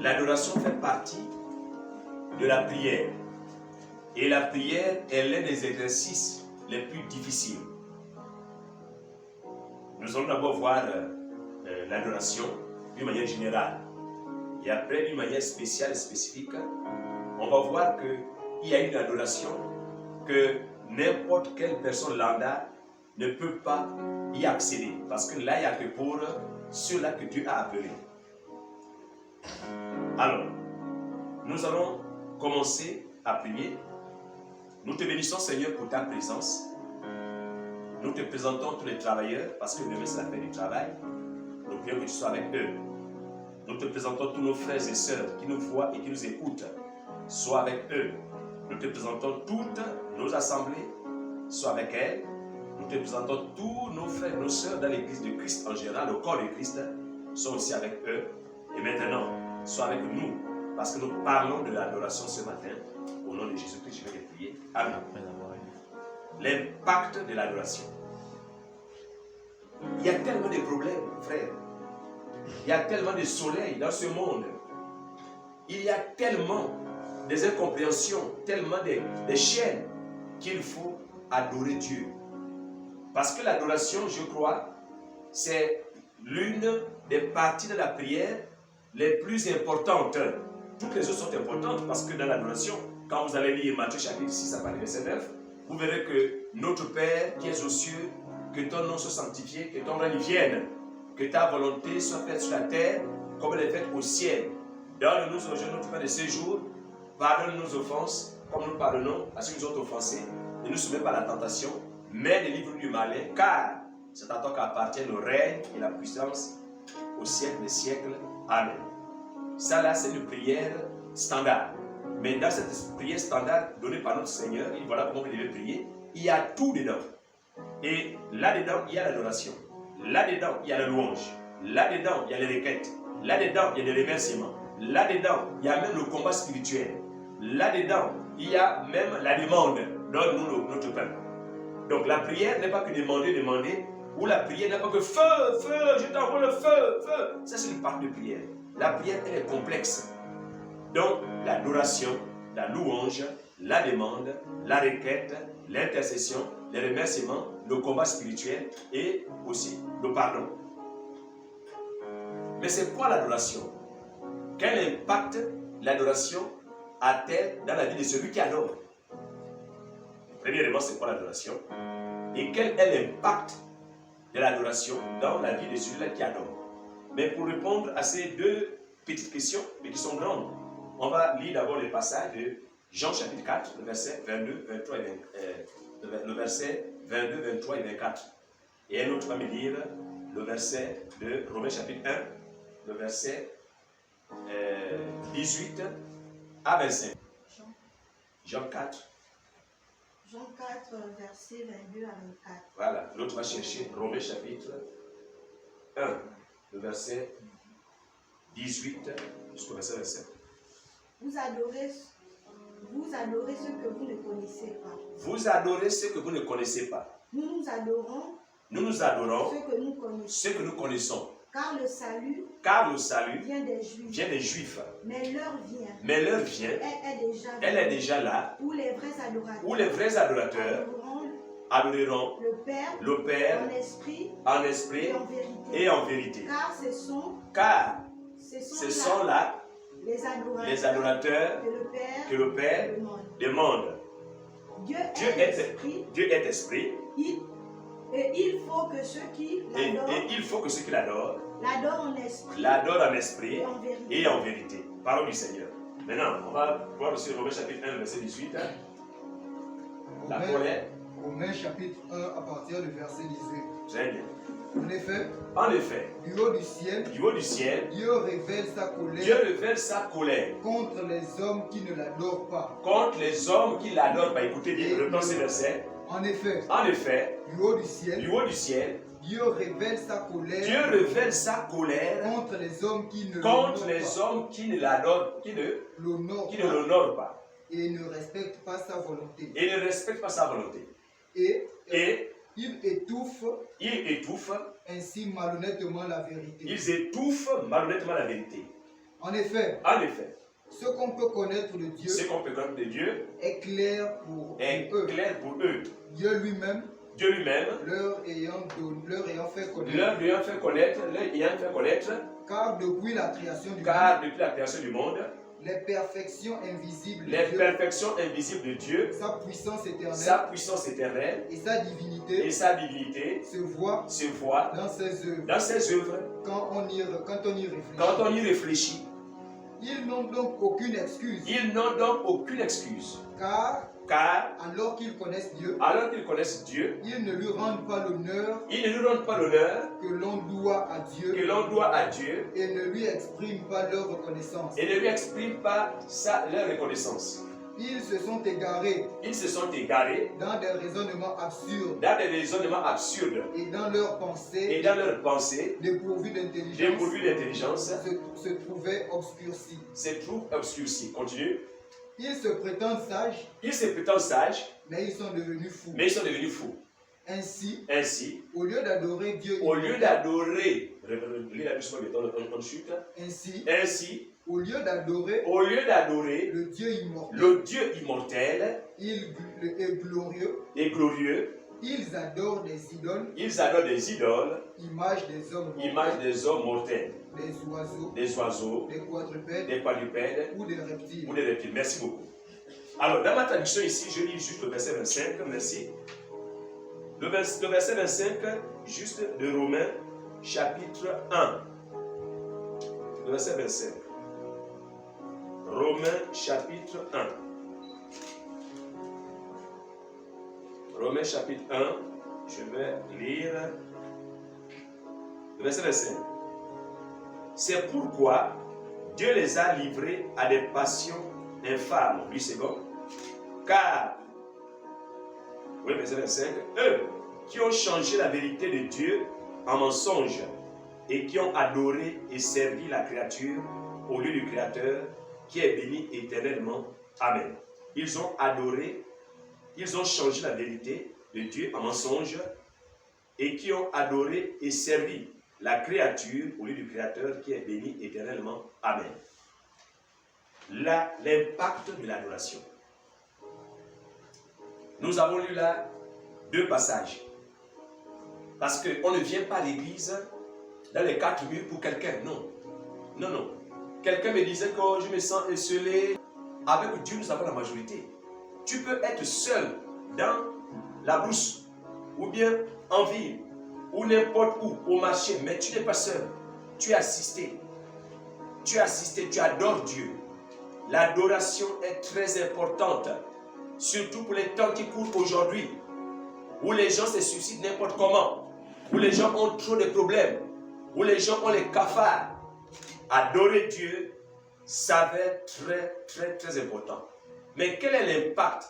l'adoration fait partie de la prière. Et la prière est l'un des exercices les plus difficiles. Nous allons d'abord voir l'adoration d'une manière générale. Et après, d'une manière spéciale et spécifique, on va voir qu'il y a une adoration que n'importe quelle personne lambda ne peut pas y accéder. Parce que là, il n'y a que pour ceux-là que Dieu a appelés. Alors, nous allons commencer à prier. Nous te bénissons, Seigneur, pour ta présence. Nous te présentons tous les travailleurs, parce que demain, c'est la fin du travail. Nous prions que tu sois avec eux. Nous te présentons tous nos frères et sœurs qui nous voient et qui nous écoutent. Sois avec eux. Nous te présentons toutes nos assemblées. Sois avec elles. Nous te présentons tous nos frères et nos sœurs dans l'église de Christ en général, le corps de Christ. Sois aussi avec eux. Et maintenant, sois avec nous. Parce que nous parlons de l'adoration ce matin. Au nom de Jésus-Christ, je vais les prier. Amen. L'impact de l'adoration. Il y a tellement de problèmes, frère. Il y a tellement de soleil dans ce monde. Il y a tellement des incompréhensions, tellement de chaînes qu'il faut adorer Dieu. Parce que l'adoration, je crois, c'est l'une des parties de la prière les plus importantes. Toutes les autres sont importantes parce que dans l'adoration, quand vous allez lire Matthieu chapitre 6 à partir du verset 9, vous verrez que notre Père qui es aux cieux, que ton nom soit sanctifié, que ton règne vienne, que ta volonté soit faite sur la terre comme elle est faite au ciel. Donne-nous aujourd'hui notre pain de ce jour, pardonne nos offenses comme nous pardonnons à ceux qui nous ont offensés. Ne nous soumets pas à la tentation, mais délivre-nous du malin, car c'est à toi qu'appartient le règne et la puissance au siècle des siècles. Amen. Ça là, c'est une prière standard. Mais dans cette prière standard donnée par notre Seigneur, et voilà comment vous devez prier, il y a tout dedans. Et là-dedans, il y a l'adoration. Là-dedans, il y a la louange. Là-dedans, il y a les requêtes. Là-dedans, il y a les remerciements. Là-dedans, il y a même le combat spirituel. Là-dedans, il y a même la demande. Donne-nous notre pain. Donc la prière n'est pas que demander, ou la prière n'est pas que feu, je t'envoie le feu. Ça, c'est une partie de prière. La prière, elle est complexe. Donc, l'adoration, la louange, la demande, la requête, l'intercession, les remerciements, le combat spirituel et aussi le pardon. Mais c'est quoi l'adoration? Quel impact l'adoration a-t-elle dans la vie de celui qui adore? Premièrement, c'est quoi l'adoration? Et quel est l'impact de l'adoration dans la vie de celui-là qui adore? Mais pour répondre à ces deux petites questions, mais qui sont grandes, on va lire d'abord le passage de Jean chapitre 4, le verset 22, 23 et 24. Le verset 22, 23 et 24. Et un autre va me lire le verset de Romains chapitre 1, le verset 18 à 25. Jean 4. Jean 4, verset 22 à 24. Voilà, l'autre va chercher Romains chapitre 1, le verset 18 jusqu'au verset 27. Vous adorez ce que vous ne connaissez pas. Vous adorez ce que vous ne connaissez pas. Nous nous adorons ce que nous connaissons. Car le salut vient des Juifs. Mais l'heure vient, elle est déjà là, où les vrais adorateurs adoreront le Père en esprit et en vérité. Car ce sont là les adorateurs que le Père demande. Dieu est esprit. Et il faut que ceux qui l'adorent l'adorent en esprit et en vérité. Parole du Seigneur. Maintenant, on va voir aussi Romains chapitre 1, verset 18. La colère. Romains chapitre 1 à partir du verset 18. Très bien. En effet, du haut du ciel, Dieu révèle sa colère contre les hommes qui ne l'adorent pas. Écoutez bien, reprends ces versets. En effet, du haut du ciel, Dieu révèle sa colère contre les hommes qui ne l'honorent pas et ne respectent pas sa volonté. Et il étouffe ainsi malhonnêtement la vérité. En effet, ce qu'on peut connaître de Dieu, est clair pour eux. Dieu lui-même, leur ayant fait connaître, car depuis la création du monde, les perfections invisibles de Dieu, sa puissance éternelle et sa divinité se voient dans ses œuvres. Quand on y réfléchit, ils n'ont donc aucune excuse. Car alors qu'ils connaissent Dieu, ils ne lui rendent pas l'honneur que l'on doit à Dieu et ne lui expriment pas leur reconnaissance. Ils se sont égarés dans des raisonnements absurdes et dans leurs pensées dépourvues d'intelligence se trouvaient obscurcis. Continue. Ils se prétendent sages, mais ils sont devenus fous. Ainsi, au lieu d'adorer Dieu, au lieu d'adorer le Dieu immortel, et glorieux, ils adorent des idoles, images des hommes mortels, des oiseaux, des quadrupèdes ou des reptiles. Merci beaucoup. Alors, dans ma traduction ici, je lis juste le verset 25. Merci. Le verset 25, juste de Romains, chapitre 1. Le verset 25. Romains, chapitre 1. Romains, chapitre 1. Je vais lire le verset 25. C'est pourquoi Dieu les a livrés à des passions infâmes. Lui, c'est bon. Car, oui, verset 25, eux qui ont changé la vérité de Dieu en mensonge et qui ont adoré et servi la créature au lieu du Créateur qui est béni éternellement. Amen. Ils ont adoré, ils ont changé la vérité de Dieu en mensonge et qui ont adoré et servi la créature au lieu du Créateur qui est béni éternellement. Amen. Là, l'impact de l'adoration. Nous avons lu là 2 passages. Parce qu'on ne vient pas à l'église dans les 4 murs pour quelqu'un. Non. Quelqu'un me disait que je me sens esselé. Avec Dieu, nous avons la majorité. Tu peux être seul dans la brousse, ou bien en ville, ou n'importe où, au marché, mais tu n'es pas seul. Tu es assisté. Tu adores Dieu. L'adoration est très importante. Surtout pour les temps qui courent aujourd'hui, où les gens se suicident n'importe comment, où les gens ont trop de problèmes, où les gens ont les cafards. Adorer Dieu, ça va être très important. Mais quel est l'impact?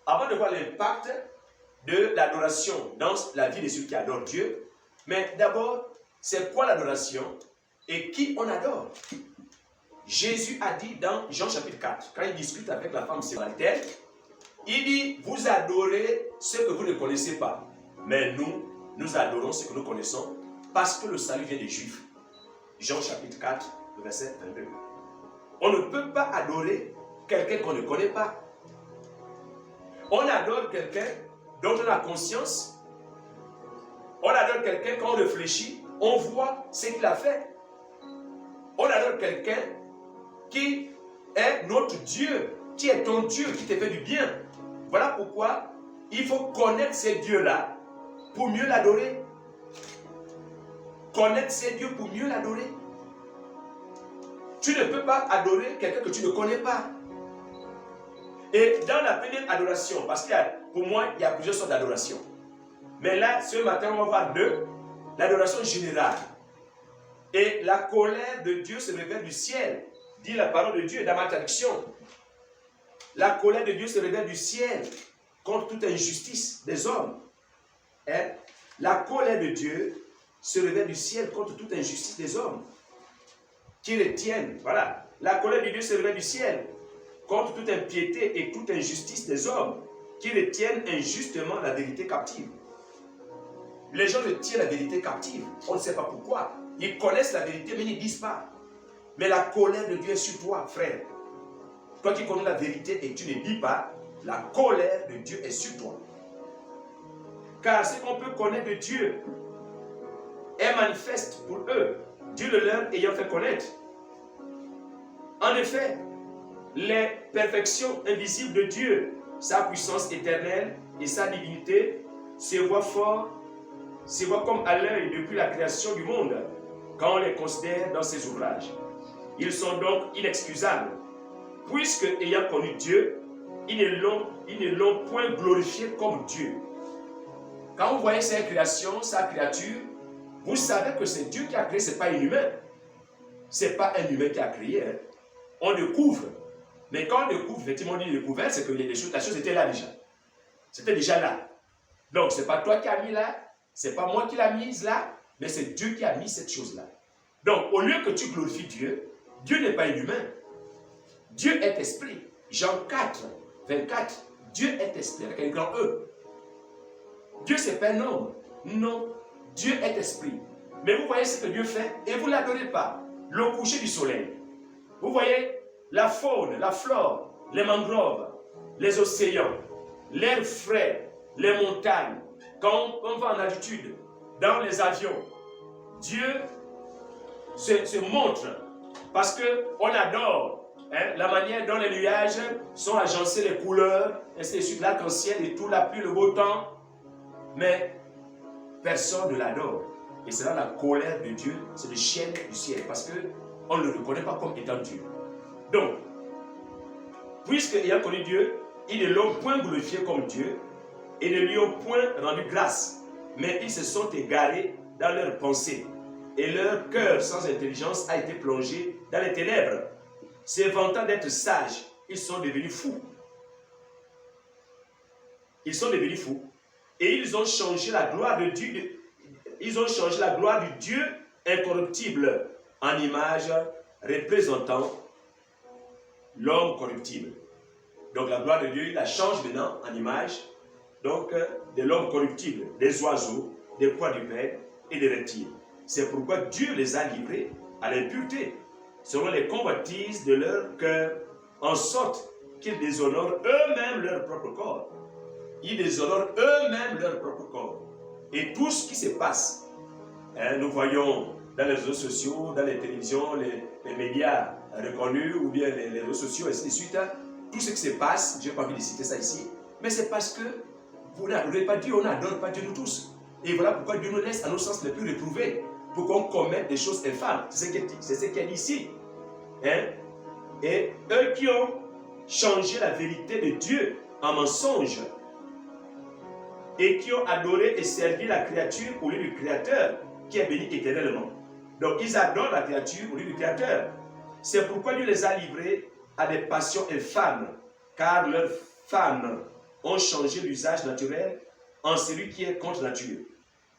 Avant de voir l'impact de l'adoration dans la vie de ceux qui adorent Dieu, mais d'abord, c'est quoi l'adoration et qui on adore? Jésus a dit dans Jean chapitre 4, quand il discute avec la femme samaritaine, il dit, vous adorez ce que vous ne connaissez pas. Mais nous adorons ce que nous connaissons parce que le salut vient des Juifs. Jean chapitre 4, le verset 22. On ne peut pas adorer quelqu'un qu'on ne connaît pas. On adore quelqu'un dont on a conscience. On adore quelqu'un quand on réfléchit, on voit ce qu'il a fait. On adore quelqu'un qui est notre Dieu, qui est ton Dieu, qui te fait du bien. Voilà pourquoi il faut connaître ces dieux-là pour mieux l'adorer. Connaître ces dieux pour mieux l'adorer. Tu ne peux pas adorer quelqu'un que tu ne connais pas. Et dans la première adoration, parce que pour moi, il y a plusieurs sortes d'adoration. Mais là, ce matin, on va voir 2. L'adoration générale. Et la colère de Dieu se révèle du ciel, dit la parole de Dieu dans ma traduction. La colère de Dieu se révèle du ciel contre toute injustice des hommes. Hein? La colère de Dieu se révèle du ciel contre toute injustice des hommes qui retiennent. Voilà. La colère de Dieu se révèle du ciel contre toute impiété et toute injustice des hommes qui retiennent injustement la vérité captive. Les gens retiennent la vérité captive. On ne sait pas pourquoi. Ils connaissent la vérité mais ils ne disent pas. Mais la colère de Dieu est sur toi, frère. Toi qui connais la vérité et tu ne dis pas, la colère de Dieu est sur toi. Car ce qu'on peut connaître de Dieu est manifeste pour eux, Dieu le leur ayant fait connaître. En effet, les perfections invisibles de Dieu, sa puissance éternelle et sa divinité se voient comme à l'œil depuis la création du monde, quand on les considère dans ses ouvrages. Ils sont donc inexcusables, puisque, ayant connu Dieu, ils ne l'ont point glorifié comme Dieu. Quand vous voyez sa création, sa créature, vous savez que c'est Dieu qui a créé, ce n'est pas un humain. Ce n'est pas un humain qui a créé. Hein. On découvre. Mais quand on découvre, effectivement, on dit découvert, c'est que la chose était là déjà. C'était déjà là. Donc, ce n'est pas toi qui as mis là, ce n'est pas moi qui l'ai mise là, mais c'est Dieu qui a mis cette chose-là. Donc, au lieu que tu glorifies Dieu, Dieu n'est pas un humain. Dieu est esprit. Jean 4, 24. Dieu est esprit, avec un grand E. Dieu, ce n'est pas un homme. Non. Dieu est esprit. Mais vous voyez ce que Dieu fait et vous ne l'adorez pas. Le coucher du soleil. Vous voyez la faune, la flore, les mangroves, les océans, l'air frais, les montagnes. Quand on va en altitude, dans les avions, Dieu se montre parce qu'on adore la manière dont les nuages sont agencés, les couleurs, ainsi de suite, l'arc-en-ciel et tout, la pluie, le beau temps. Mais personne ne l'adore. Et c'est là la colère de Dieu, c'est le chien du ciel, parce qu'on ne le reconnaît pas comme étant Dieu. Donc, puisque ayant connu Dieu, ils ne l'ont point glorifié comme Dieu et ne lui ont point rendu grâce, mais ils se sont égarés dans leurs pensées et leur cœur sans intelligence a été plongé dans les ténèbres. Se vantant d'être sages, ils sont devenus fous. Ils sont devenus fous. Et ils ont changé la gloire de Dieu. Ils ont changé la gloire du Dieu incorruptible en image représentant l'homme corruptible. Donc la gloire de Dieu, il la change maintenant en image donc, de l'homme corruptible, des oiseaux, des quadrupèdes et des reptiles. C'est pourquoi Dieu les a livrés à l'impureté, selon les convoitises de leur cœur, en sorte qu'ils déshonorent eux-mêmes leur propre corps. Ils déshonorent eux-mêmes leur propre corps. Et tout ce qui se passe, nous voyons dans les réseaux sociaux, dans les télévisions, les médias reconnus, ou bien les réseaux sociaux, et ainsi de suite, tout ce qui se passe, je n'ai pas envie de citer ça ici, mais c'est parce que vous n'adorez pas Dieu, on n'adore pas Dieu nous tous. Et voilà pourquoi Dieu nous laisse à nos sens les plus réprouvés, pour qu'on commette des choses infâmes. C'est ce qu'il y a ici. Et eux qui ont changé la vérité de Dieu en mensonge, et qui ont adoré et servi la créature au lieu du Créateur, qui est béni éternellement. Donc ils adorent la créature au lieu du Créateur. C'est pourquoi Dieu les a livrés à des passions infâmes, car leurs femmes ont changé l'usage naturel en celui qui est contre nature.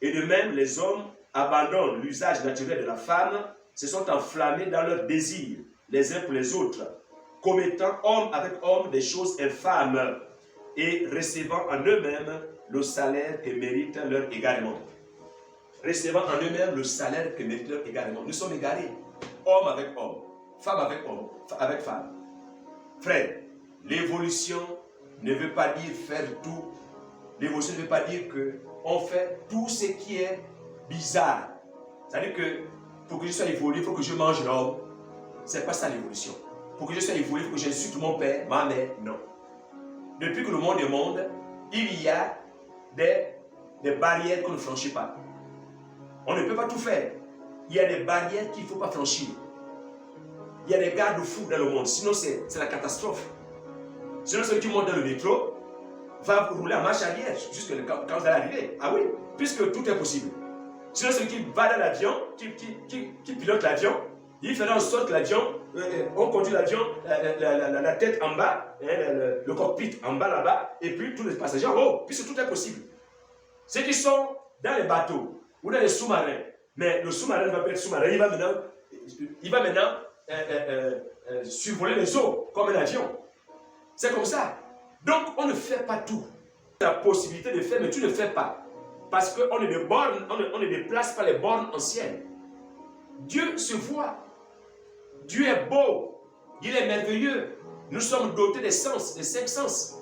Et de même, les hommes abandonnent l'usage naturel de la femme, se sont enflammés dans leurs désirs, les uns pour les autres, commettant homme avec homme des choses infâmes, et recevant en eux-mêmes le salaire que mérite leur égarement. Recevant en eux-mêmes le salaire que mérite leur égarement. Nous sommes égarés, homme avec homme, femme avec homme, avec femme. Frère, l'évolution ne veut pas dire faire tout. L'évolution ne veut pas dire qu'on fait tout ce qui est bizarre. C'est-à-dire que pour que je sois évolué, il faut que je mange l'homme. Ce n'est pas ça l'évolution. Pour que je sois évolué, il faut que j'insulte mon père, ma mère. Non. Depuis que le monde est monde, il y a des barrières qu'on ne franchit pas. On ne peut pas tout faire. Il y a des barrières qu'il ne faut pas franchir. Il y a des garde-fous dans le monde. Sinon, c'est la catastrophe. Sinon, celui qui monte dans le métro va rouler en marche arrière jusqu'à quand vous allez arriver. Ah oui, puisque tout est possible. Sinon, celui qui va dans l'avion, qui pilote l'avion, il fera en sorte que l'avion, on conduit l'avion, la tête en bas, le cockpit en bas là-bas, et puis tous les passagers en haut, puisque tout est possible. Ceux qui sont dans les bateaux ou dans les sous-marins, mais le sous-marin ne va pas être sous-marin, il va maintenant survoler les eaux comme un avion. C'est comme ça. Donc, on ne fait pas tout. La possibilité de faire, mais tu ne fais pas. Parce qu'on ne déplace pas les bornes anciennes. Dieu se voit. Dieu est beau. Il est merveilleux. Nous sommes dotés des sens, des 5 sens.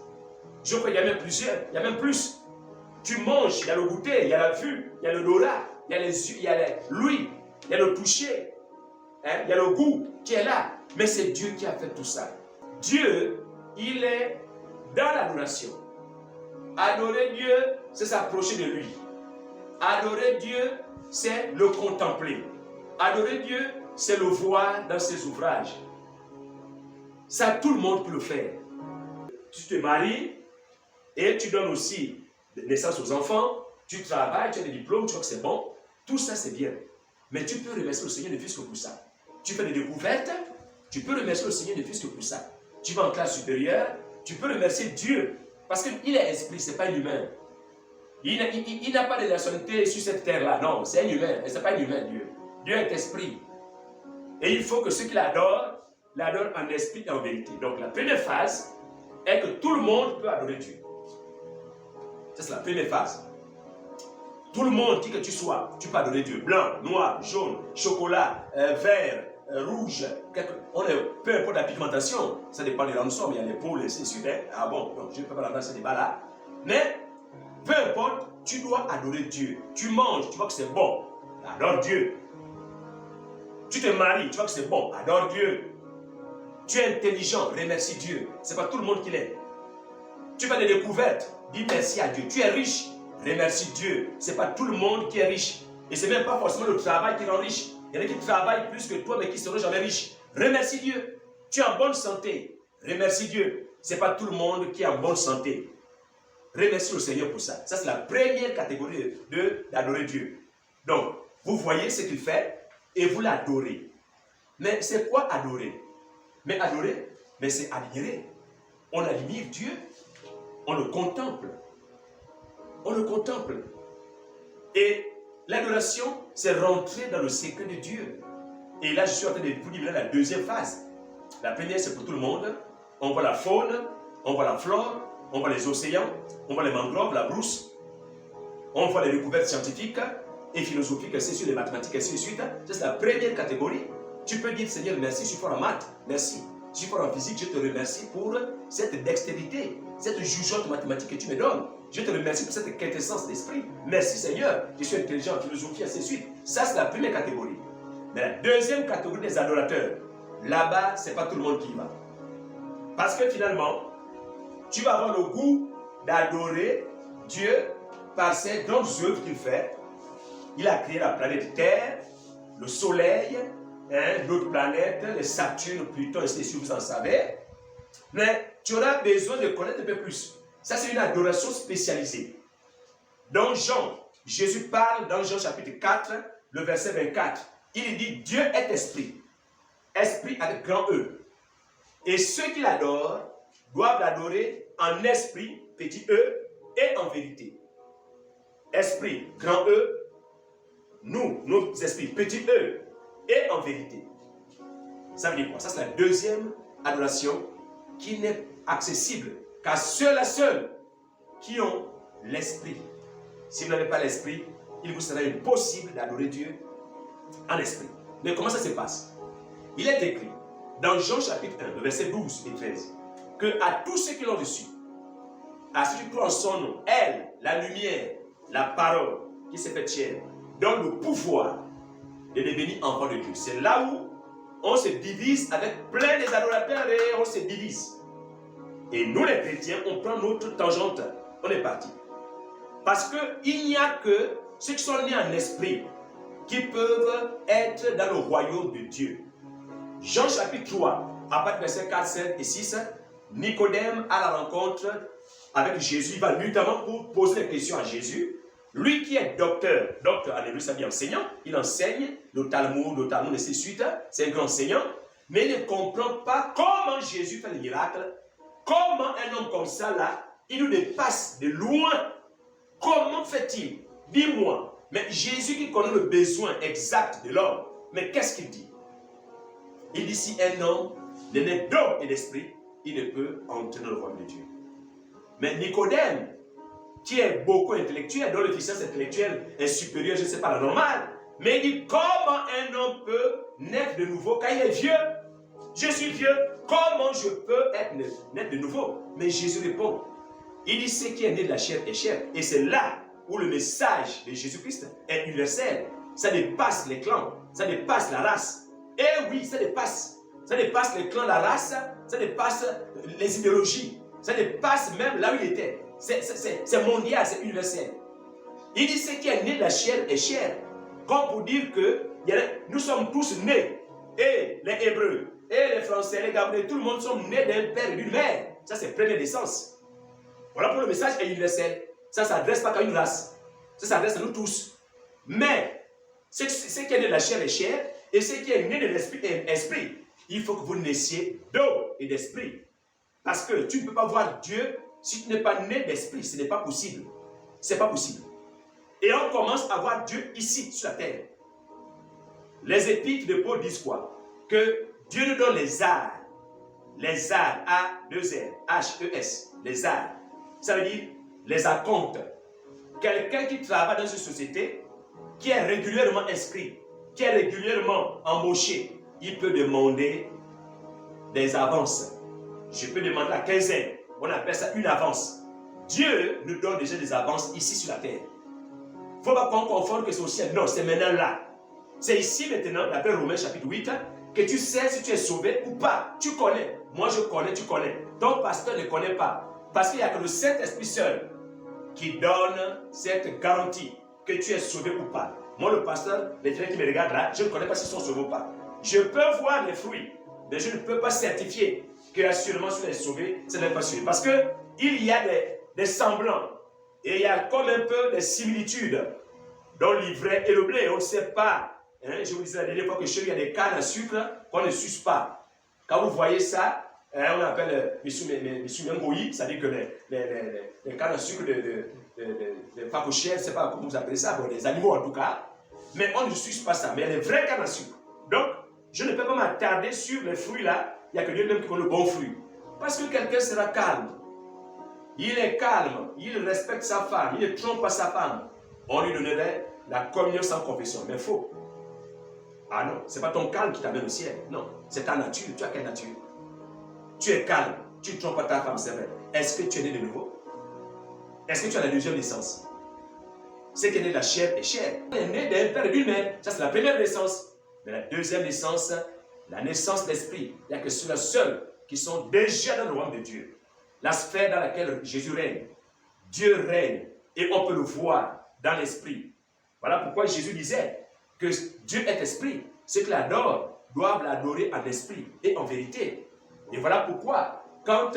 Je crois qu'il y a même plusieurs, il y a même plus. Tu manges, il y a le goûter, il y a la vue, il y a l'odorat, il y a les yeux, il y a l'ouïe, il y a le toucher, hein, il y a le goût qui est là. Mais c'est Dieu qui a fait tout ça. Dieu, il est dans l'adoration. Adorer Dieu, c'est s'approcher de lui. Adorer Dieu, c'est le contempler. Adorer Dieu, c'est le voir dans ses ouvrages. Ça, tout le monde peut le faire. Tu te maries et tu donnes aussi naissance aux enfants, tu travailles, tu as des diplômes, tu vois que c'est bon. Tout ça, c'est bien. Mais tu peux remercier le Seigneur ne fût-ce que pour ça. Tu fais des découvertes, tu peux remercier le Seigneur ne fût-ce que pour ça. Tu vas en classe supérieure, tu peux remercier Dieu. Parce qu'il est esprit, ce n'est pas un humain. Il n'a pas de nationalité sur cette terre-là. Non, c'est un humain. Et ce n'est pas un humain, Dieu. Dieu est esprit. Et il faut que ceux qui l'adorent en esprit et en vérité. Donc la première phase est que tout le monde peut adorer Dieu. Ça, c'est la première phase. Tout le monde, qui que tu sois, tu peux adorer Dieu. Blanc, noir, jaune, chocolat, vert, rouge. Peu importe la pigmentation. Ça dépend des rançons, mais il y a les poules, c'est sûr. Ah bon, donc je ne peux pas rentrer dans ce débat-là. Mais, peu importe, tu dois adorer Dieu. Tu manges, tu vois que c'est bon. Adore Dieu. Tu te maries, tu vois que c'est bon. Adore Dieu. Tu es intelligent, remercie Dieu. Ce n'est pas tout le monde qui l'est. Tu fais des découvertes, dis merci à Dieu. Tu es riche, remercie Dieu. Ce n'est pas tout le monde qui est riche. Et ce n'est même pas forcément le travail qui rend riche. Il y en a qui travaillent plus que toi, mais qui ne seront jamais riches. Remercie Dieu. Tu es en bonne santé, remercie Dieu. Ce n'est pas tout le monde qui est en bonne santé. Remercie le Seigneur pour ça. Ça, c'est la première catégorie d'adorer Dieu. Donc, vous voyez ce qu'il fait et vous l'adorez. Mais c'est quoi adorer? Mais adorer, mais c'est admirer. On admire Dieu, on le contemple. On le contemple. Et l'adoration, c'est rentrer dans le secret de Dieu. Et là, je suis en train de vous dire la deuxième phase. La première, c'est pour tout le monde. On voit la faune, on voit la flore, on voit les océans, on voit les mangroves, la brousse. On voit les découvertes scientifiques et philosophiques, ainsi de suite, les mathématiques, ainsi de suite. C'est la première catégorie. Tu peux dire, Seigneur, merci, je suis fort en maths, merci. Je suis fort en physique, je te remercie pour cette dextérité, cette jugeote mathématique que tu me donnes. Je te remercie pour cette quintessence d'esprit. Merci Seigneur, je suis intelligent en philosophie, ainsi de suite. Ça, c'est la première catégorie. Mais la deuxième catégorie des adorateurs, là-bas, ce n'est pas tout le monde qui y va. Parce que finalement, tu vas avoir le goût d'adorer Dieu par ces grandes œuvres qu'il fait. Il a créé la planète Terre, le Soleil, d'autres planètes, les Saturne, Pluton, et si vous en savez. Mais tu auras besoin de connaître un peu plus. Ça, c'est une adoration spécialisée. Dans Jean, Jésus parle dans Jean chapitre 4, le verset 24. Il dit, Dieu est esprit. Esprit avec grand E. Et ceux qui l'adorent doivent l'adorer en esprit, petit E, et en vérité. Esprit, grand E. Nous, nos esprits, petit E, et en vérité. Ça veut dire quoi? Ça, c'est la deuxième adoration qui n'est accessible qu'à ceux-là qui ont l'esprit. Si vous n'avez pas l'esprit, il vous sera impossible d'adorer Dieu en esprit. Mais comment ça se passe? Il est écrit dans Jean chapitre 1, le verset 12 et 13, que à tous ceux qui l'ont reçu, à ceux qui croient en son nom, elle, la lumière, la parole qui s'est faite chair, donne le pouvoir de devenir enfant de Dieu. C'est là où on se divise avec plein des adorateurs et on se divise. Et nous les chrétiens, on prend notre tangente, on est parti. Parce qu'il n'y a que ceux qui sont nés en esprit qui peuvent être dans le royaume de Dieu. Jean chapitre 3, à partir des versets 4, 7 et 6, Nicodème a la rencontre avec Jésus. Il va notamment pour poser des questions à Jésus. Lui qui est docteur en hébreu, ça veut dire enseignant, il enseigne le Talmud et ainsi de suite, c'est un grand enseignant, mais il ne comprend pas comment Jésus fait le miracle, comment un homme comme ça là, il nous dépasse de loin. Comment fait-il? Dis-moi. Mais Jésus qui connaît le besoin exact de l'homme, mais qu'est-ce qu'il dit? Il dit si un homme n'est né d'homme et d'esprit, il ne peut entrer dans le royaume de Dieu. Mais Nicodème, qui est beaucoup intellectuel, dont l'efficience intellectuelle est supérieure, je ne sais pas, la normale, Mais il dit, comment un homme peut naître de nouveau quand il est vieux? Je suis vieux, comment je peux naître de nouveau? Mais Jésus répond, il dit, ce qui est né de la chair est chair. Et c'est là où le message de Jésus-Christ est universel. Ça dépasse les clans, ça dépasse la race. Et oui, ça dépasse les clans, la race, ça dépasse les idéologies, ça dépasse même là où il était. C'est mondial, c'est universel. Il dit, ce qui est né de la chair est chair. Comme pour dire que nous sommes tous nés, et les Hébreux, et les Français, les Gabriels, tout le monde sont nés d'un père et d'une mère. Ça, c'est première naissance. Voilà pour le message est universel. Ça ne s'adresse pas qu'à une race. Ça s'adresse à nous tous. Mais, ce qui est né de la chair est chair, et ce qui est né de l'esprit est esprit. Il faut que vous naissiez d'eau et d'esprit. Parce que tu ne peux pas voir Dieu si tu n'es pas né d'esprit. Ce n'est pas possible. Ce n'est pas possible. Et on commence à voir Dieu ici, sur la terre. Les épîtres de Paul disent quoi? Que Dieu nous donne les arts. Les arts, A-2-R, H-E-S, les arts. Ça veut dire les acomptes. Quelqu'un qui travaille dans une société, qui est régulièrement inscrit, qui est régulièrement embauché, il peut demander des avances. Je peux demander la quinzaine. On appelle ça une avance. Dieu nous donne déjà des avances ici sur la terre. Il ne faut pas qu'on confonde que c'est au ciel. Non, c'est maintenant là. C'est ici maintenant, d'après Romains chapitre 8, que tu sais si tu es sauvé ou pas. Tu connais. Moi je connais, tu connais. Ton pasteur ne connaît pas. Parce qu'il n'y a que le Saint-Esprit seul qui donne cette garantie que tu es sauvé ou pas. Moi, le pasteur, les frères qui me regardent là, je ne connais pas s'ils sont sauvés ou pas. Je peux voir les fruits, mais je ne peux pas certifier que assurément si on est sauvé, ce n'est pas sûr. Parce qu'il y a des semblants. Et il y a comme un peu des similitudes dans l'ivraie et le blé. On ne sait pas. Hein, je vous disais la dernière fois que chez lui, il y a des cannes à sucre qu'on ne suce pas. Quand vous voyez ça, hein, on appelle Missumengoyi, c'est-à-dire que les cannes à sucre de facochères, je ne sais pas comment vous appelez ça, bon, des animaux en tout cas. Mais on ne suce pas ça. Mais les vraies cannes à sucre. Donc, je ne peux pas m'attarder sur les fruits là. Il n'y a que Dieu même qui connaît le bon fruit. Parce que quelqu'un sera calme. Il est calme, il respecte sa femme, il ne trompe pas sa femme. On lui donnerait la communion sans confession. Mais faux. Ah non, ce n'est pas ton calme qui t'amène au ciel. Non, c'est ta nature. Tu as quelle nature? Tu es calme, tu ne trompes pas ta femme, c'est vrai. Est-ce que tu es né de nouveau? Est-ce que tu as la deuxième naissance? Ce qui est né de la chair est chair. On est né d'un père et d'une mère. Ça, c'est la première naissance. Mais la deuxième naissance, la naissance d'esprit, il n'y a que ceux-là seuls qui sont déjà dans le royaume de Dieu. La sphère dans laquelle Jésus règne. Dieu règne et on peut le voir dans l'esprit. Voilà pourquoi Jésus disait que Dieu est esprit. Ceux qui l'adorent doivent l'adorer en esprit et en vérité. Et voilà pourquoi, quand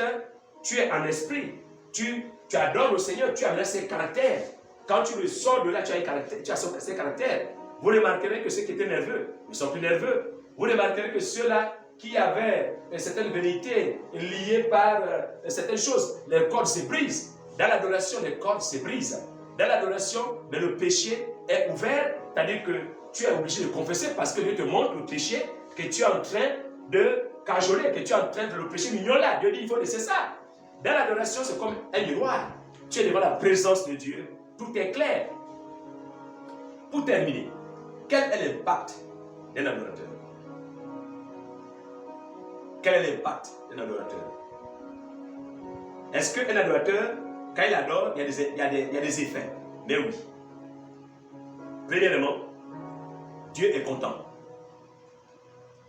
tu es en esprit, tu adores le Seigneur, tu as ses caractères. Quand tu le sors de là, tu as ses caractères. Vous remarquerez que ceux qui étaient nerveux ne sont plus nerveux. Vous remarquerez que ceux-là qui avaient certaines vérités liées par certaines choses, les cordes se brisent. Dans l'adoration, les cordes se brisent. Dans l'adoration, mais le péché est ouvert, c'est-à-dire que tu es obligé de confesser parce que Dieu te montre le péché que tu es en train de cajoler, que tu es en train de le péché mignon là. Dieu dit il faut laisser ça. Dans l'adoration, c'est comme un miroir. Tu es devant la présence de Dieu. Tout est clair. Pour terminer, quel est l'impact d'un adorateur? Quel est l'impact d'un adorateur? Est-ce qu'un adorateur, quand il adore, il y a des effets? Mais oui. Premièrement, Dieu est content.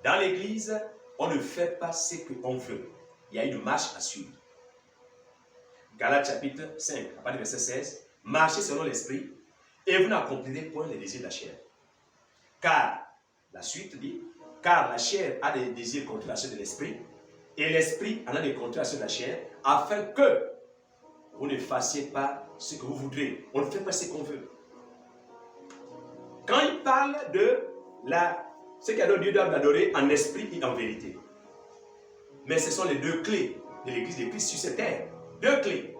Dans l'église, on ne fait pas ce qu'on veut. Il y a une marche à suivre. Galates chapitre 5, à partir du verset 16. Marchez selon l'esprit et vous n'accomplirez point les désirs de la chair. Car, la suite dit, car la chair a des désirs contre la chair de l'esprit et l'esprit en a des contre la chair de la chair, afin que vous ne fassiez pas ce que vous voudrez. On ne fait pas ce qu'on veut. Quand il parle de ce qu'adore Dieu doit l'adorer en esprit et en vérité. Mais ce sont les deux clés de l'église de Christ sur cette terre. Deux clés.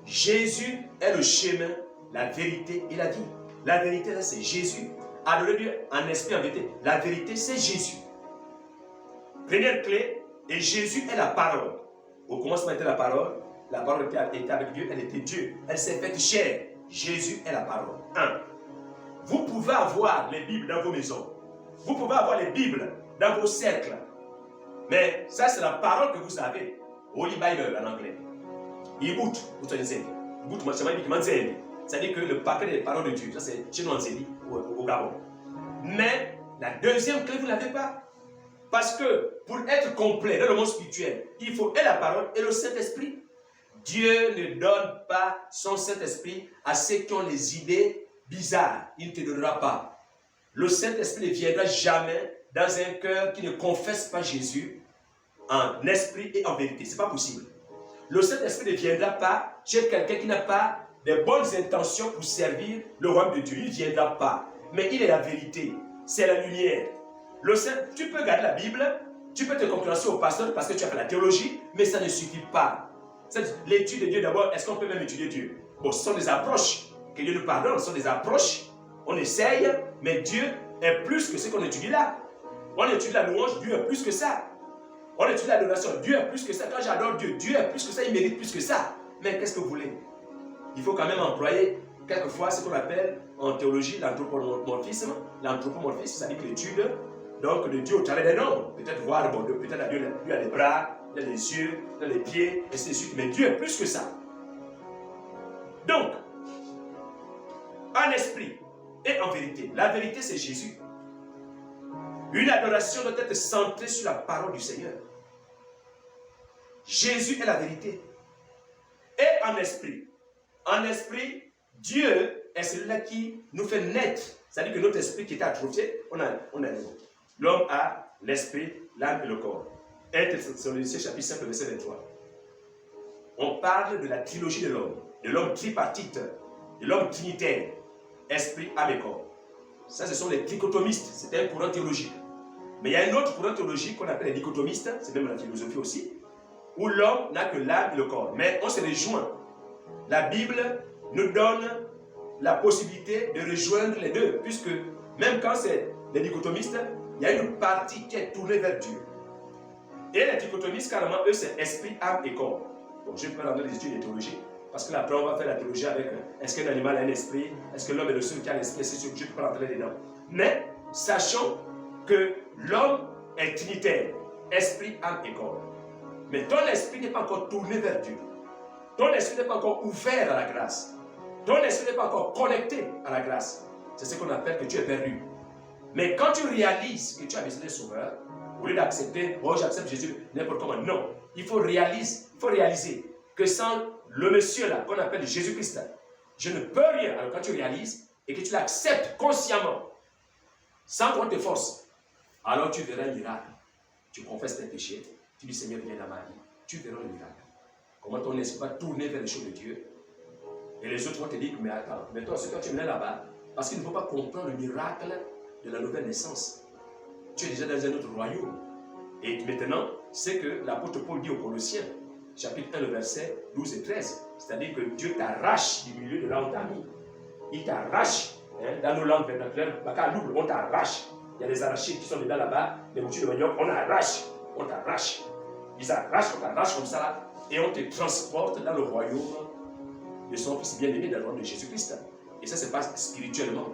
Jésus est le chemin, la vérité et la vie. La vérité, là, c'est Jésus. Adorer Dieu en esprit et en vérité. La vérité, c'est Jésus. Première clé, et Jésus est la parole. Au commencement était la parole était avec Dieu, elle était Dieu. Elle s'est faite chair. Jésus est la parole. 1. Vous pouvez avoir les Bibles dans vos maisons. Vous pouvez avoir les Bibles dans vos cercles. Mais ça, c'est la parole que vous avez. Holy Bible en anglais. Ibout, vous connaissez. Ibout, moi, c'est-à-dire que le paquet des paroles de Dieu, ça c'est chez nous en Zélie, au Gabon. Mais la deuxième clé, vous ne l'avez pas. Parce que pour être complet dans le monde spirituel, il faut et la parole et le Saint-Esprit. Dieu ne donne pas son Saint-Esprit à ceux qui ont les idées bizarres. Il ne te donnera pas. Le Saint-Esprit ne viendra jamais dans un cœur qui ne confesse pas Jésus en esprit et en vérité. Ce n'est pas possible. Le Saint-Esprit ne viendra pas chez quelqu'un qui n'a pas de bonnes intentions pour servir le royaume de Dieu. Il ne viendra pas. Mais il est la vérité. C'est la lumière. Tu peux garder la Bible, tu peux te concurrencer au pasteur parce que tu as fait la théologie, mais ça ne suffit pas. L'étude de Dieu d'abord, est-ce qu'on peut même étudier Dieu? Bon, ce sont des approches. Que Dieu nous pardonne, ce sont des approches. On essaye, mais Dieu est plus que ce qu'on étudie là. On étudie la louange, Dieu est plus que ça. On étudie l'adoration, Dieu est plus que ça. Quand j'adore Dieu, Dieu est plus que ça, il mérite plus que ça. Mais qu'est-ce que vous voulez? Il faut quand même employer quelquefois ce qu'on appelle en théologie l'anthropomorphisme. L'anthropomorphisme, c'est-à-dire que l'étude donc de Dieu au travers des noms. Peut-être voir, bon, peut-être Dieu a des bras, il a des yeux, il a des pieds, et ainsi de suite. Mais Dieu est plus que ça. Donc, en esprit et en vérité. La vérité, c'est Jésus. Une adoration doit être centrée sur la parole du Seigneur. Jésus est la vérité. Et en esprit. En esprit, Dieu est celui-là qui nous fait naître. C'est-à-dire que notre esprit qui était atrophié, on a l'homme a l'esprit, l'âme et le corps. 1 Thessaloniciens chapitre 5, verset 23. On parle de la trilogie de l'homme tripartite, de l'homme trinitaire, esprit, âme et corps. Ça, ce sont les trichotomistes, c'est un courant théologique. Mais il y a un autre courant théologique qu'on appelle les dichotomistes, c'est même la philosophie aussi, où l'homme n'a que l'âme et le corps. Mais on se rejoint. La Bible nous donne la possibilité de rejoindre les deux, puisque même quand c'est les dichotomistes, il y a une partie qui est tournée vers Dieu. Et les dichotomistes, carrément, eux, c'est esprit, âme et corps. Donc, je peux rendre les études de théologie, parce que là, après, on va faire la théologie avec est-ce qu'un animal a un esprit, est-ce que l'homme est le seul qui a l'esprit, je ne peux pas rentrer dedans. Mais, sachant que l'homme est trinitaire, esprit, âme et corps. Mais ton esprit n'est pas encore tourné vers Dieu. Ton esprit n'est pas encore ouvert à la grâce. Ton esprit n'est pas encore connecté à la grâce. C'est ce qu'on appelle que tu es perdu. Mais quand tu réalises que tu as besoin d'un sauveur, au lieu d'accepter, oh j'accepte Jésus n'importe comment, non. Il faut réaliser que sans le monsieur là, qu'on appelle Jésus-Christ, je ne peux rien. Alors quand tu réalises et que tu l'acceptes consciemment, sans qu'on te force, alors tu verras un miracle. Tu confesses tes péchés, tu dis Seigneur, viens dans ma vie, tu verras le miracle. Comment ton esprit va tourner vers les choses de Dieu. Et les autres vont te dire, mais attends, mais toi, c'est toi tu venais là-bas, parce qu'il ne faut pas comprendre le miracle de la nouvelle naissance. Tu es déjà dans un autre royaume. Et maintenant, c'est que l'apôtre Paul dit aux Colossiens, chapitre 1, le verset 12 et 13, c'est-à-dire que Dieu t'arrache du milieu de là où t'as mis. Il t'arrache, dans nos langues vernaculaires, on t'arrache. Il y a des arrachés qui sont dedans là-bas, des moutures de manioc, on t'arrache. Ils arrachent, on t'arrache comme ça là, et on te transporte dans le royaume de son fils bien-aimé, dans le royaume de Jésus-Christ. Et ça se passe spirituellement.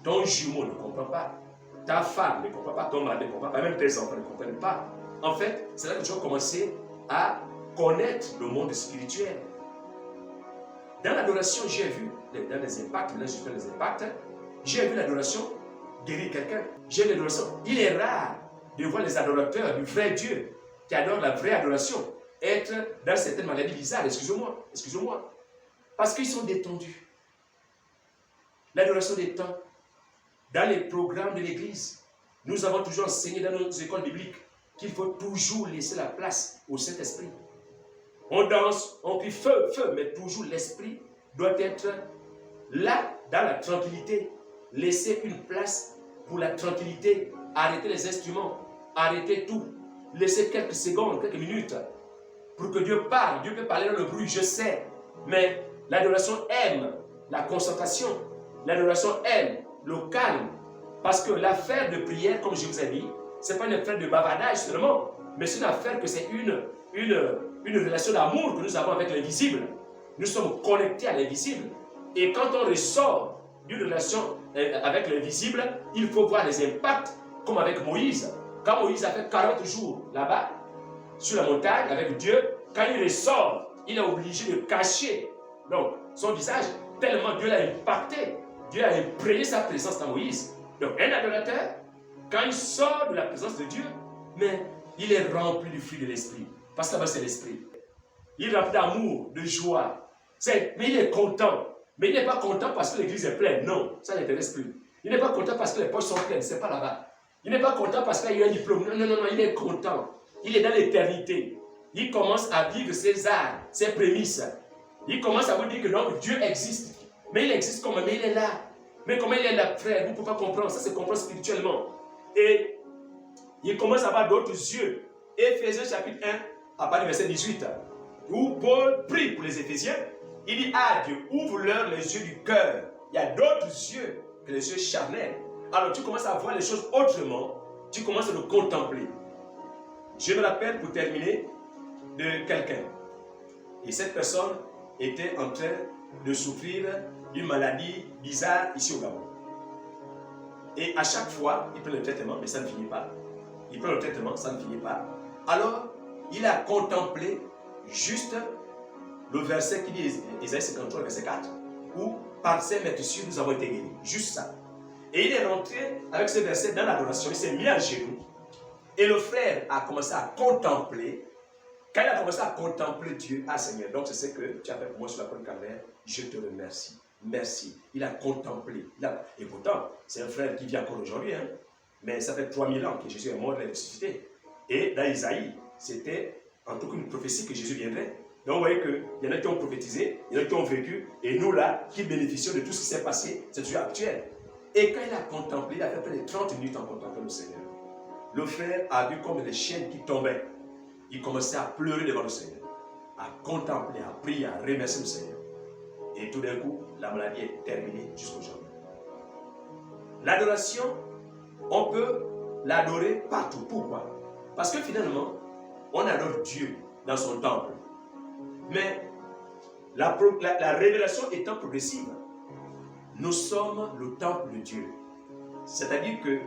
Ton jumeau ne comprend pas. Ta femme ne comprend pas, ton mari ne comprend pas, même tes enfants ne comprennent pas. En fait, c'est là que tu vas commencer à connaître le monde spirituel. Dans l'adoration, j'ai vu, dans les impacts, maintenant je fais les impacts, j'ai vu l'adoration guérir quelqu'un. J'ai vu l'adoration. Il est rare de voir les adorateurs du vrai Dieu, qui adorent la vraie adoration, être dans certaines maladies bizarres, excusez-moi, parce qu'ils sont détendus. L'adoration détend. Dans les programmes de l'Église, nous avons toujours enseigné dans nos écoles bibliques qu'il faut toujours laisser la place au Saint-Esprit. On danse, on crie feu, feu, mais toujours l'Esprit doit être là, dans la tranquillité. Laisser une place pour la tranquillité. Arrêter les instruments, arrêter tout. Laisser quelques secondes, quelques minutes pour que Dieu parle. Dieu peut parler dans le bruit, je sais. Mais l'adoration aime la concentration. L'adoration aime le calme. Parce que l'affaire de prière, comme je vous ai dit, ce n'est pas une affaire de bavardage seulement, mais c'est une affaire que c'est une relation d'amour que nous avons avec l'invisible. Nous sommes connectés à l'invisible. Et quand on ressort d'une relation avec l'invisible, il faut voir les impacts, comme avec Moïse. Quand Moïse a fait 40 jours là-bas, sur la montagne avec Dieu, quand il ressort, il est obligé de cacher donc, son visage, tellement Dieu l'a impacté. Dieu a imprégné sa présence dans Moïse. Donc un adorateur, quand il sort de la présence de Dieu, mais il est rempli du fruit de l'esprit. Parce que là-bas c'est l'esprit. Il est rempli d'amour, de joie. Mais il est content. Mais il n'est pas content parce que l'église est pleine. Non, ça n'intéresse plus. Il n'est pas content parce que les poches sont pleines. Ce n'est pas là-bas. Il n'est pas content parce qu'il a eu un diplôme. Non, non, non, non, il est content. Il est dans l'éternité. Il commence à vivre ses arts, ses prémices. Il commence à vous dire que non, Dieu existe. Mais il existe comme, mais il est là. Mais comment il est là, frère? Vous ne pouvez pas comprendre. Ça, c'est comprendre spirituellement. Et il commence à avoir d'autres yeux. Éphésiens chapitre 1, à partir du verset 18, où Paul prie pour les Éphésiens. Il dit, ah Dieu, ouvre-leur les yeux du cœur. Il y a d'autres yeux que les yeux charnels. Alors tu commences à voir les choses autrement. Tu commences à le contempler. Je me rappelle, pour terminer, de quelqu'un. Et cette personne était en train de souffrir d'une maladie bizarre ici au Gabon. Et à chaque fois, il prend le traitement, mais ça ne finit pas. Il prend le traitement, ça ne finit pas. Alors, il a contemplé juste le verset qui dit, Isaïe 53, verset 4, où par ses maîtresses, nous avons été guéris. Juste ça. Et il est rentré avec ce verset dans l'adoration, il s'est mis à genoux. Et le frère a commencé à contempler. Quand il a commencé à contempler Dieu, ah Seigneur, donc c'est ce que tu as fait pour moi sur la croix de Calvaire, je te remercie. Merci. Il a contemplé. Et pourtant, c'est un frère qui vit encore aujourd'hui. Hein? Mais ça fait 3000 ans que Jésus est mort et ressuscité. Et dans Isaïe, c'était en tout cas une prophétie que Jésus viendrait. Donc vous voyez qu'il y en a qui ont prophétisé, il y en a qui ont vécu, et nous là, qui bénéficions de tout ce qui s'est passé, c'est Dieu actuel. Et quand il a contemplé, il a fait près de 30 minutes en contemplant le Seigneur. Le frère a vu comme des chiennes qui tombaient. Il commençait à pleurer devant le Seigneur, à contempler, à prier, à remercier le Seigneur. Et tout d'un coup, la maladie est terminée jusqu'aujourd'hui. L'adoration, on peut l'adorer partout. Pourquoi? Parce que finalement, on adore Dieu dans son temple. Mais la révélation étant progressive, nous sommes le temple de Dieu. C'est-à-dire que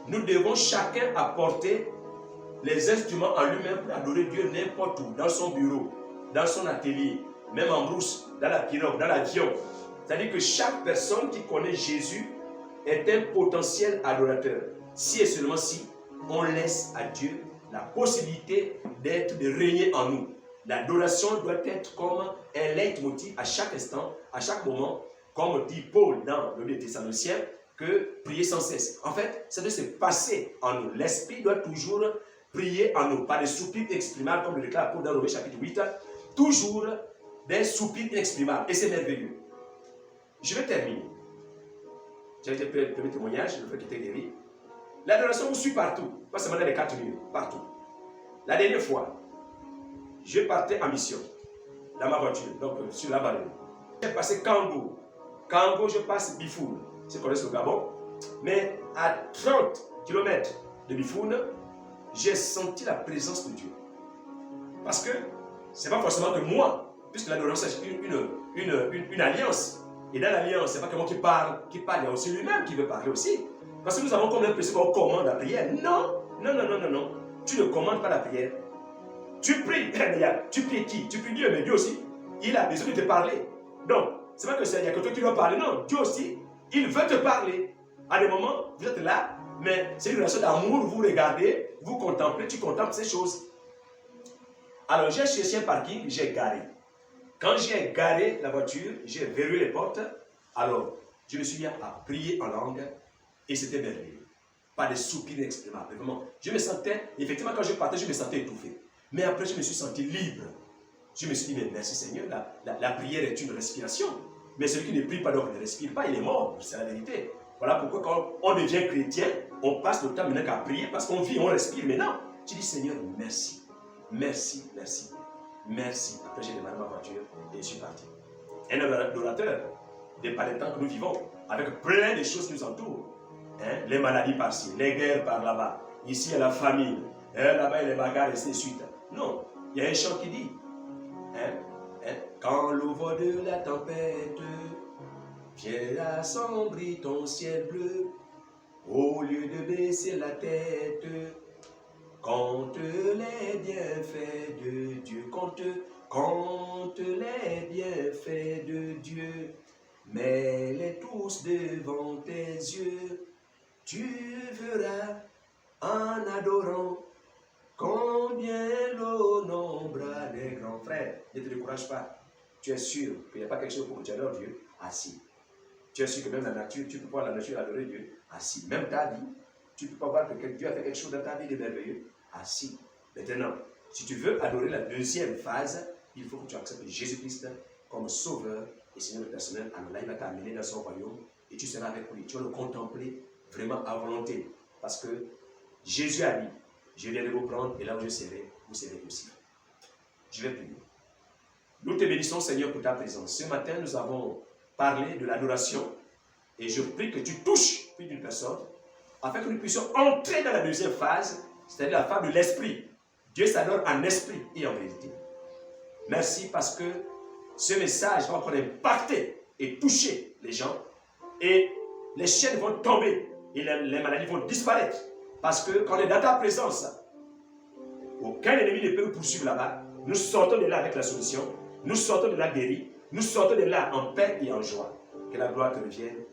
nous devons chacun apporter les instruments en lui-même pour adorer Dieu n'importe où, dans son bureau, dans son atelier, même en brousse, dans la pirogue, dans l'avion. C'est-à-dire que chaque personne qui connaît Jésus est un potentiel adorateur. Si et seulement si on laisse à Dieu la possibilité de régner en nous. L'adoration doit être comme un leitmotiv à chaque instant, à chaque moment, comme dit Paul dans le Livre Thessaloniciens, que prier sans cesse. En fait, ça doit se passer en nous. L'Esprit doit toujours prier en nous, par des soupirs inexprimables, comme le déclare Paul dans Romains chapitre 8, toujours des soupirs inexprimables. Et c'est merveilleux. Je vais terminer. J'ai été le premier témoignage, le frère qui était guéri. L'adoration vous suit partout, pas seulement dans les 4 murs, partout. La dernière fois, je partais en mission, dans ma voiture, donc sur la vallée. J'ai passé Kango. Kango, je passe Bifoun. C'est qu'on est au Gabon. Mais à 30 km de Bifoun, j'ai senti la présence de Dieu. Parce que ce n'est pas forcément que moi, puisque l'adoration c'est une alliance. Et dans l'alliance, ce n'est pas que moi qui parle, il y a aussi lui-même qui veut parler aussi. Parce que nous avons comme l'impression qu'on commande la prière. Non, non, non, non, non, non. Tu ne commandes pas la prière. Tu pries. Tu pries qui? Tu pries Dieu, mais Dieu aussi, il a besoin de te parler. Donc, ce n'est pas que c'est quelqu'un qui doit parler. Non, Dieu aussi, il veut te parler. À des moments, vous êtes là, mais c'est une relation d'amour, vous regardez, vous contemplez, tu contemples ces choses. Alors, j'ai cherché un parking, j'ai garé. Quand j'ai garé la voiture, j'ai verrouillé les portes. Alors, je me suis mis à prier en langue et c'était merveilleux. Pas des soupirs inexprimables. Vraiment, je me sentais, effectivement, quand je partais, je me sentais étouffé. Mais après, je me suis senti libre. Je me suis dit, mais merci Seigneur, la prière est une respiration. Mais celui qui ne prie pas, donc ne respire pas, il est mort. C'est la vérité. Voilà pourquoi quand on devient chrétien, on passe le temps maintenant qu'à prier parce qu'on vit, on respire. Mais non, tu dis Seigneur, merci. Merci, merci. Merci. Après, j'ai démarré ma voiture et je suis parti. Un adorateur, des pas les temps que nous vivons, avec plein de choses qui nous entourent. Hein? Les maladies par-ci, les guerres par là-bas. Ici, il y a la famine. Là-bas, il y a les bagarres et ainsi de suite. Non, il y a un chant qui dit quand l'eau de la tempête Viens assombrir ton ciel bleu, au lieu de baisser la tête. Compte les bienfaits de Dieu, compte les bienfaits de Dieu, mets-les tous devant tes yeux. Tu verras en adorant combien l'eau nombra les grands frères. Ne te décourage pas. Tu es sûr qu'il n'y a pas quelque chose pour que tu adores Dieu? Assis. Tu es sûr que même la nature, tu peux voir la nature adorer Dieu? Assis. Même ta vie, tu peux pas voir que Dieu a fait quelque chose dans ta vie de merveilleux? Assis. Maintenant, si tu veux adorer la deuxième phase, il faut que tu acceptes Jésus-Christ comme sauveur et Seigneur personnel. Alors là, il va t'amener dans son royaume et tu seras avec lui. Tu vas le contempler vraiment à volonté. Parce que Jésus a dit, je viendrai vous prendre et là où je serai, vous serez aussi. Je vais prier. Nous te bénissons, Seigneur, pour ta présence. Ce matin, nous avons parlé de l'adoration et je prie que tu touches plus d'une personne afin que nous puissions entrer dans la deuxième phase, c'est-à-dire la phase de l'esprit. Dieu s'adore en esprit et en vérité. Merci parce que ce message va encore impacter et toucher les gens et les chaînes vont tomber et les maladies vont disparaître. Parce que quand on est dans ta présence, aucun ennemi ne peut nous poursuivre là-bas. Nous sortons de là avec la solution. Nous sortons de là guéris. Nous sortons de là en paix et en joie. Que la gloire te revienne.